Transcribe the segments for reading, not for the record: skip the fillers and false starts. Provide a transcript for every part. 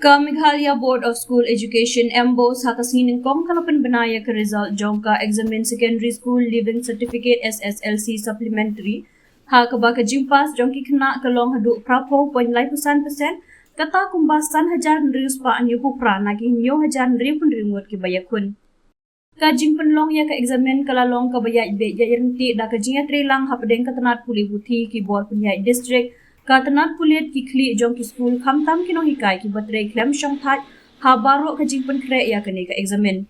Ka Meghalaya Board of School Education MBOS hakasinin kong kalapan banaya ka result jong ka examine secondary school living certificate SSLC supplementary ha ka ba ka jimpas jong ki kena kalong hadu prapo 0.9% kata kumbasan hajar nrius pa anyo pupra naging nyo hajar nriu pun ringot ki bayakun ka jing penlong ya ka examine kalalong ka bayat be jayirnti da ka jinga trilang ha pedeng ka tenat puli huthi ki board punya district Katanat kuliat ki kli jong ki school kam tam ki no hikai ki batre klem shong that ha baro ka jing pen kre ya kani ka examine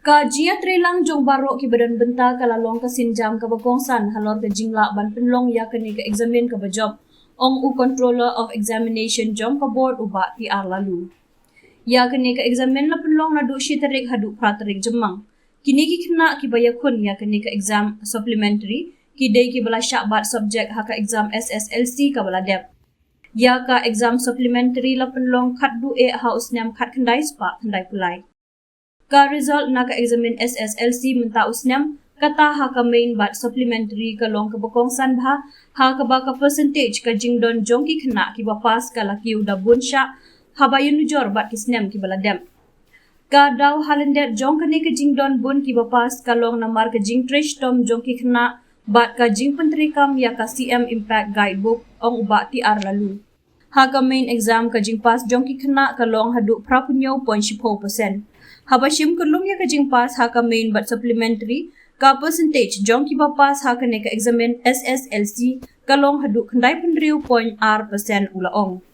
ka jia trelang jong baro ki badan benta kala long ka sinjam ka bagongsan halor ka jingla ban penlong ya kani ka examine ka bajob ong u controller of examination jong ka board uba ti ar lalu ya kani ka examine la penlong na du shi tarik hadu pratarik jemang kini ki kena ki bayakun ya kani ka exam supplementary Kidai ki bala syakbat subjek haka exam SSLC ka bala dep. Ya ka exam supplementary la penlong kat du ha usnam kat kendai spa kendai pulai. Ka result na ka examin SSLC menta usnam kata haka main bat supplementary ka long ka bakongsan bha ha ka ba ka percentage ka jingdon jong ki kena ki ba pas ka la ki uda bun syak ha ba yun jor bat ki snam ki bala dep. Ka daw halendet jong ka ni ka jingdon bun ki ba pas ka long namar ka jing trish tom jong ki kena Bat ka jing penterikam ya ka CM Impact Guidebook ong uba ti ar lalu. Ha ka main exam ka jing pas jong ki kena ka long hadu prapunyo 0.10%. Haba shim kulum ya ka jing pas ha ka main bat supplementary ka percentage jong ki ba pas ha ka ne ka examine SSLC ka long hadu kendai penriu 0.R% ulaong.